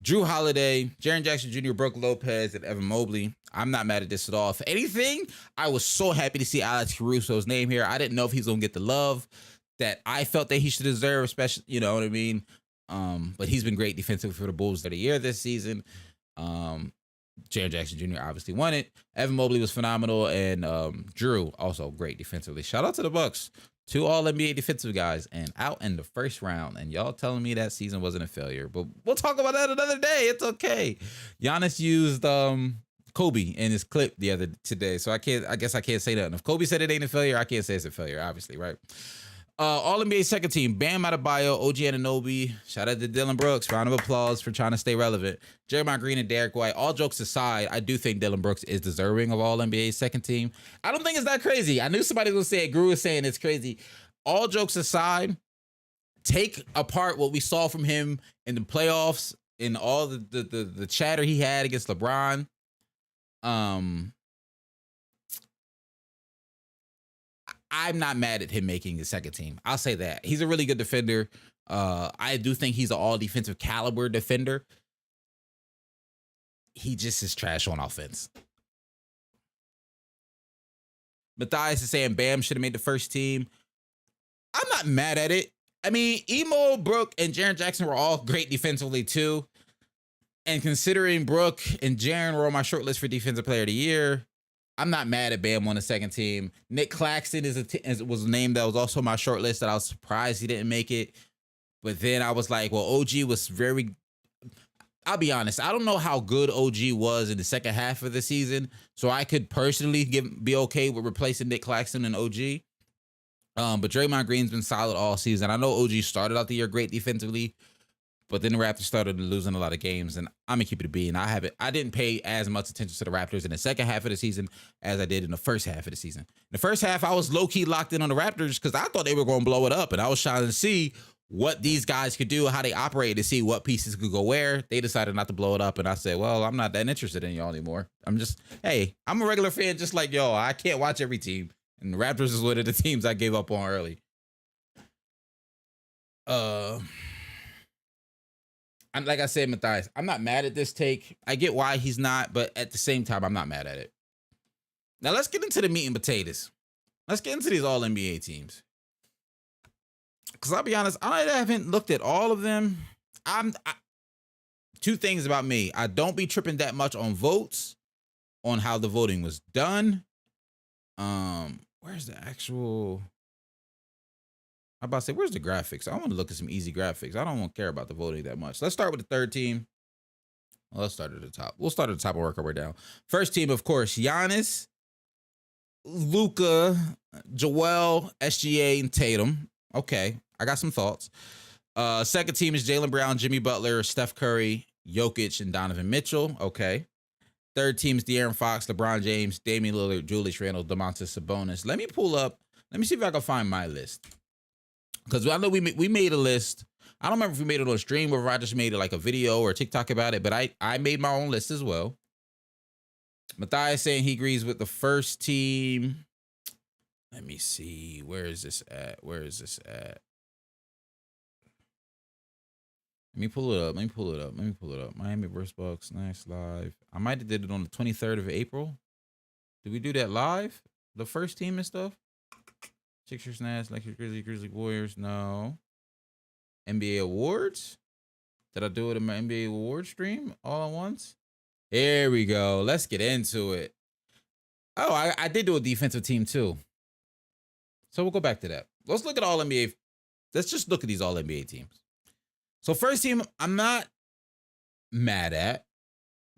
Speaker 1: Drew Holiday, Jaren Jackson Jr., Brooke Lopez, and Evan Mobley. I'm not mad at this at all. If anything, I was so happy to see Alex Caruso's name here. I didn't know if he's gonna get the love that I felt that he should deserve, especially, you know what I mean? But he's been great defensively for the Bulls of the year this season. Jaren Jackson Jr. obviously won it. Evan Mobley was phenomenal, and Drew also great defensively. Shout out to the Bucks. 2 All-NBA defensive guys and out in the first round. And y'all telling me that season wasn't a failure. But we'll talk about that another day. It's okay. Giannis used Kobe in his clip today. So I guess I can't say nothing. If Kobe said it ain't a failure, I can't say it's a failure, obviously, right? All-NBA second team, Bam Adebayo, OG Anunoby. Shout out to Dylan Brooks. Round of applause for trying to stay relevant. Jeremiah Green and Derek White. All jokes aside, I do think Dylan Brooks is deserving of All-NBA second team. I don't think it's that crazy. I knew somebody was going to say it. Gru was saying it's crazy. All jokes aside, take apart what we saw from him in the playoffs, in all the chatter he had against LeBron. I'm not mad at him making the second team. I'll say that. He's a really good defender. I do think he's an all defensive caliber defender. He just is trash on offense. Matthias is saying Bam should have made the first team. I'm not mad at it. I mean, Emo, Brooke, and Jaren Jackson were all great defensively too. And considering Brooke and Jaren were on my short list for Defensive Player of the Year, I'm not mad at Bam on the second team. Nick Claxton was a name that was also on my short list that I was surprised he didn't make it. But then I was like, well, OG was very... I'll be honest. I don't know how good OG was in the second half of the season, so I could personally be okay with replacing Nick Claxton and OG. But Draymond Green's been solid all season. I know OG started out the year great defensively, but then the Raptors started losing a lot of games, and I'm gonna keep it a B. And I didn't pay as much attention to the Raptors in the second half of the season as I did in the first half of the season. In the first half, I was low-key locked in on the Raptors because I thought they were going to blow it up, and I was trying to see what these guys could do, how they operate, to see what pieces could go where. They decided not to blow it up, and I said, well, I'm not that interested in y'all anymore. I'm a regular fan just like y'all. I can't watch every team, and the Raptors is one of the teams I gave up on early. And like I said, Matthias, I'm not mad at this take. I get why he's not, but at the same time, I'm not mad at it. Now, let's get into the meat and potatoes. Let's get into these All-NBA teams. Because I'll be honest, I haven't looked at all of them. Two things about me. I don't be tripping that much on votes, on how the voting was done. Where's the actual... I'm about to say, where's the graphics? I want to look at some easy graphics. I don't want to care about the voting that much. Let's start with the third team. Well, let's start at the top. We'll start at the top and work our way down. First team, of course, Giannis, Luka, Joel, SGA, and Tatum. Okay, I got some thoughts. Second team is Jaylen Brown, Jimmy Butler, Steph Curry, Jokic, and Donovan Mitchell. Okay. Third team is De'Aaron Fox, LeBron James, Damian Lillard, Julius Randle, Domantas Sabonis. Let me see if I can find my list. Because I know we made a list. I don't remember if we made it on a stream or if I just made it like a video or a TikTok about it, but I made my own list as well. Matthias saying he agrees with the first team. Let me see. Where is this at? Let me pull it up. Miami vs. Bucks. Nice live. I might have did it on the 23rd of April. Did we do that live? The first team and stuff? Sixers, Nets, Lakers, Grizzly, Warriors. No. NBA awards? Did I do it in my NBA awards stream all at once? Here we go. Let's get into it. Oh, I did do a defensive team too. So we'll go back to that. Let's look at all NBA let's just look at these All NBA teams. So first team, I'm not mad at.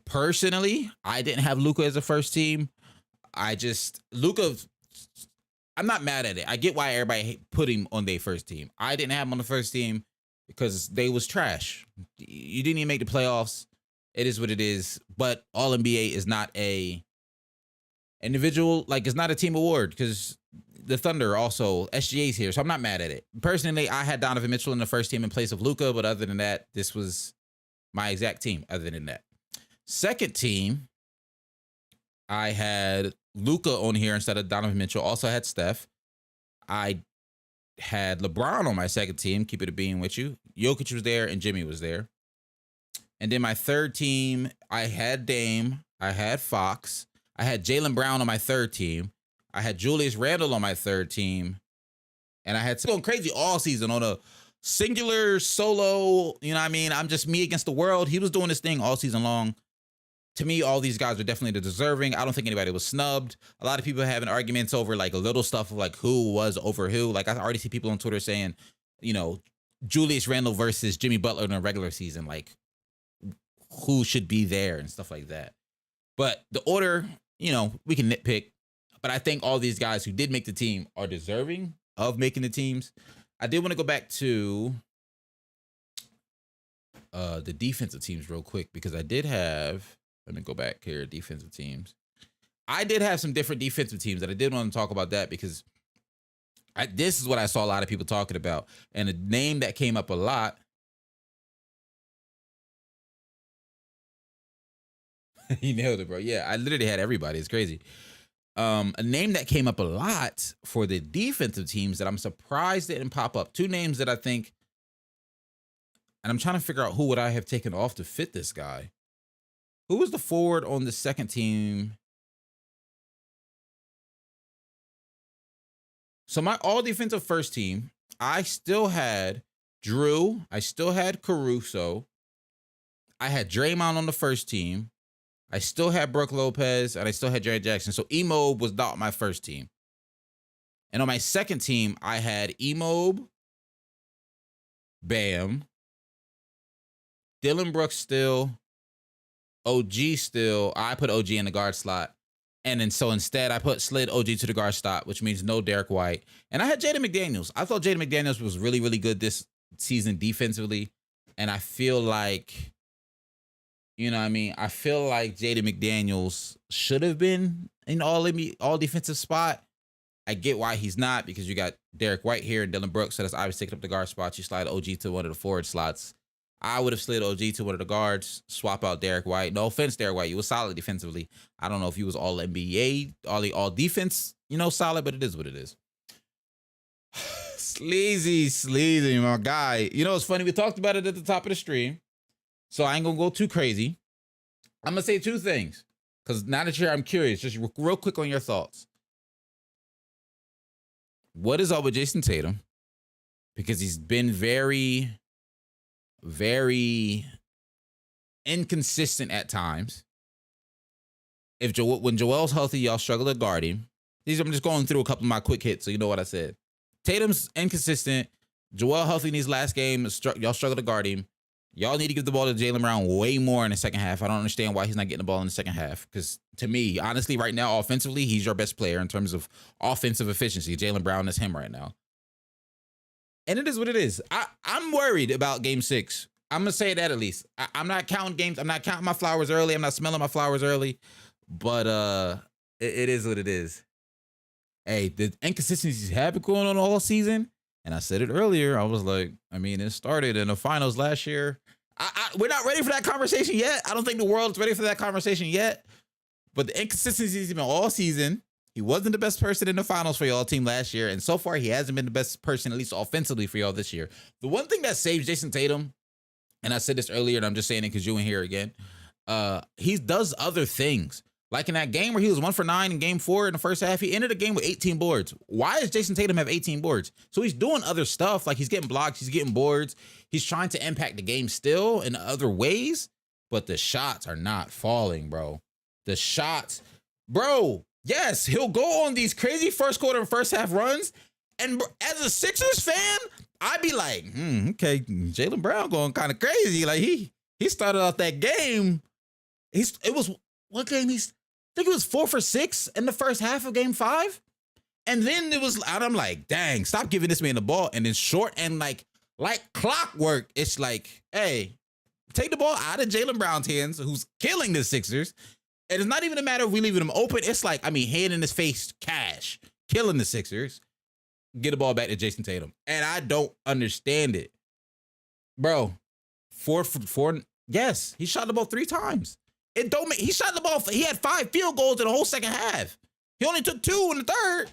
Speaker 1: Personally, I didn't have Luka as a first team. Luka, I'm not mad at it. I get why everybody put him on their first team. I didn't have him on the first team because they was trash. You didn't even make the playoffs. It is what it is. But All NBA is not a individual, like it's not a team award because the Thunder also, SGA's here. So I'm not mad at it. Personally, I had Donovan Mitchell in the first team in place of Luka, but other than that, this was my exact team other than that. Second team, I had Luka on here instead of Donovan Mitchell. Also had Steph. I had LeBron on my second team. Keep it a being with you. Jokic was there and Jimmy was there. And then my third team, I had Dame. I had Fox. I had Jaylen Brown on my third team. I had Julius Randle on my third team. And I had going crazy all season on a singular solo. You know what I mean? I'm just me against the world. He was doing this thing all season long. To me, all these guys are definitely the deserving. I don't think anybody was snubbed. A lot of people are having arguments over like a little stuff of like who was over who. Like I already see people on Twitter saying, you know, Julius Randle versus Jimmy Butler in a regular season. Like who should be there and stuff like that. But the order, you know, we can nitpick. But I think all these guys who did make the team are deserving of making the teams. I did want to go back to the defensive teams real quick because I did have, let me go back here, defensive teams. I did have some different defensive teams that I did want to talk about that because this is what I saw a lot of people talking about. And a name that came up a lot. You nailed it, bro. Yeah, I literally had everybody. It's crazy. A name that came up a lot for the defensive teams that I'm surprised didn't pop up. Two names that I think, and I'm trying to figure out who would I have taken off to fit this guy. Who was the forward on the second team? So my all defensive first team, I still had Drew. I still had Caruso. I had Draymond on the first team. I still had Brook Lopez, and I still had Jaren Jackson. So Emob was not my first team. And on my second team, I had Emob, Bam, Dylan Brooks still, OG still. I put OG in the guard slot. And then so instead, I slid OG to the guard slot, which means no Derek White. And I had Jaden McDaniels. I thought Jaden McDaniels was really, really good this season defensively. And I feel like, you know what I mean? I feel like Jaden McDaniels should have been in all defensive spot. I get why he's not because you got Derek White here and Dylan Brooks. So that's obviously taking up the guard spot. You slide OG to one of the forward slots. I would have slid OG to one of the guards, swap out Derek White. No offense, Derek White. You was solid defensively. I don't know if he was all NBA, all defense, you know, solid, but it is what it is. Sleazy, my guy. You know, it's funny. We talked about it at the top of the stream. So I ain't going to go too crazy. I'm going to say two things. Because now that I'm curious, just real quick on your thoughts. What is up with Jason Tatum? Because he's been very, very inconsistent at times. When Joel's healthy, y'all struggle to guard him. I'm just going through a couple of my quick hits, so you know what I said. Tatum's inconsistent. Joel healthy in his last game. Y'all struggle to guard him. Y'all need to give the ball to Jaylen Brown way more in the second half. I don't understand why he's not getting the ball in the second half. Because to me, honestly, right now, offensively, he's your best player in terms of offensive efficiency. Jaylen Brown is him right now. And it is what it is. I'm worried about game 6. I'm going to say that at least. I'm not counting games. I'm not counting my flowers early. I'm not smelling my flowers early. But it is what it is. Hey, the inconsistencies have been going on all season. And I said it earlier. I was like, I mean, it started in the finals last year. We're not ready for that conversation yet. I don't think the world's ready for that conversation yet. But the inconsistencies have been all season. He wasn't the best person in the finals for y'all team last year. And so far, he hasn't been the best person, at least offensively, for y'all this year. The one thing that saves Jason Tatum, and I said this earlier, and I'm just saying it because you in here again, he does other things. Like in that game where he was 1 for 9 in game 4 in the first half, he ended the game with 18 boards. Why does Jason Tatum have 18 boards? So he's doing other stuff. Like he's getting blocks, he's getting boards. He's trying to impact the game still in other ways, but the shots are not falling, bro. The shots, bro. Yes, he'll go on these crazy first quarter and first half runs. And as a Sixers fan, I'd be like, okay, Jaylen Brown going kind of crazy. Like he started off that game. It was what game? I think it was 4 for 6 in the first half of game 5. And then I'm like, dang, stop giving this man the ball. And it's short and like clockwork. It's like, hey, take the ball out of Jaylen Brown's hands, who's killing the Sixers. And it's not even a matter of we leaving him open. It's like, hand in his face, cash, killing the Sixers. Get the ball back to Jason Tatum. And I don't understand it. Bro, 4 for 4. Yes, he shot the ball 3 times. He shot the ball. He had 5 field goals in the whole second half. He only took 2 in the third.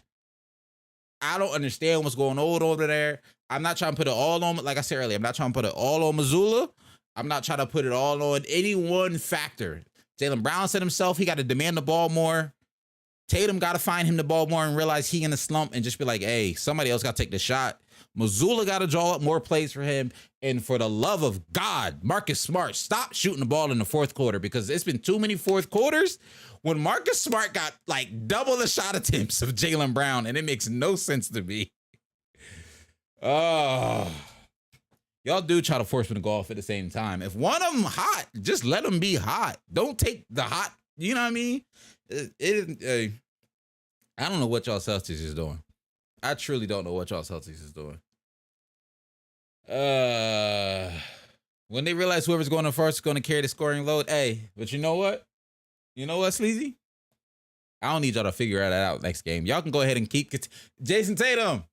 Speaker 1: I don't understand what's going on over there. I'm not trying to put it all on, like I said earlier, I'm not trying to put it all on Mazzulla. I'm not trying to put it all on any one factor. Jaylen Brown said himself, he got to demand the ball more. Tatum got to find him the ball more and realize he in a slump and just be like, hey, somebody else got to take the shot. Mazzulla got to draw up more plays for him. And for the love of God, Marcus Smart, stop shooting the ball in the fourth quarter, because it's been too many fourth quarters when Marcus Smart got like double the shot attempts of Jaylen Brown, and it makes no sense to me. Oh, y'all do try to force me to go off at the same time. If one of them hot, just let them be hot. Don't take the hot. You know what I mean? I don't know what y'all Celtics is doing. I truly don't know what y'all Celtics is doing. When they realize whoever's going in first is going to carry the scoring load. Hey, but you know what? You know what, Sleazy? I don't need y'all to figure that out next game. Y'all can go ahead and keep Jason Tatum.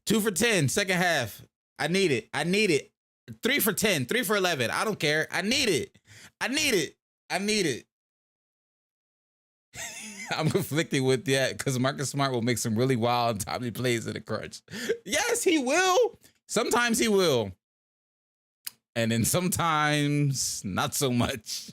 Speaker 1: 2 for 10, second half. I need it. 3 for 10, 3 for 11. I don't care. I need it. I'm conflicted with that because Marcus Smart will make some really wild and timely plays in the crunch. Yes, he will. Sometimes he will. And then sometimes not so much.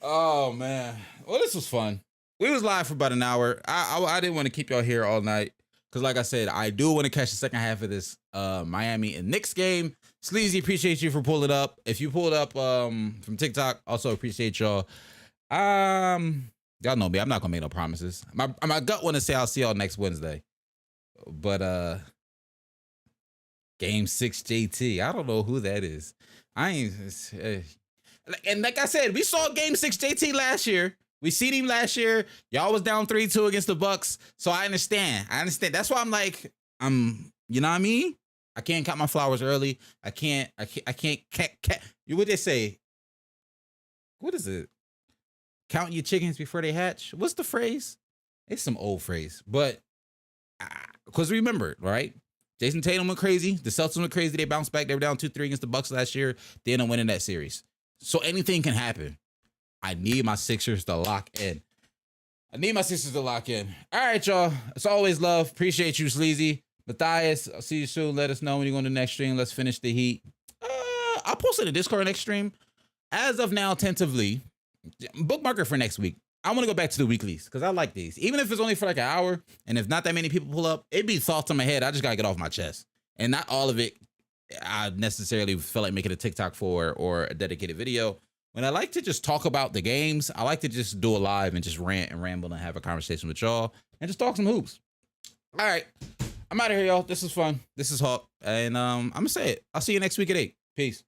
Speaker 1: Oh, man. Well, this was fun. We was live for about an hour. I didn't want to keep y'all here all night because, like I said, I do want to catch the second half of this Miami and Knicks game. Sleazy, appreciate you for pulling up. If you pulled up from TikTok, also appreciate y'all. Y'all know me. I'm not gonna make no promises. My gut want to say I'll see y'all next Wednesday, but Game 6 JT. I don't know who that is. I ain't. And like I said, we saw Game 6 JT last year. We seen him last year. Y'all was down 3-2 against the Bucks. So I understand. That's why I'm like, you know what I mean? I can't count my flowers early. I can't. What they say? What is it? Count your chickens before they hatch. What's the phrase? It's some old phrase, but because remember, right? Jason Tatum went crazy. The Celtics went crazy. They bounced back. They were down 2-3 against the Bucks last year. They ended up winning that series. So anything can happen. I need my Sixers to lock in. All right, y'all. It's always love. Appreciate you, Sleazy. Matthias, I'll see you soon. Let us know when you go to the next stream. Let's finish the heat. I'll post it in the Discord next stream. As of now, tentatively, bookmarker for next week. I want to go back to the weeklies because I like these. Even if it's only for like an hour and if not that many people pull up, it'd be thoughts in my head. I just got to get off my chest. And not all of it I necessarily feel like making a TikTok for or a dedicated video. When I like to just talk about the games, I like to just do a live and just rant and ramble and have a conversation with y'all and just talk some hoops. All right. I'm out of here, y'all. This is fun. This is Hawk. And I'm going to say it. I'll see you next week at 8. Peace.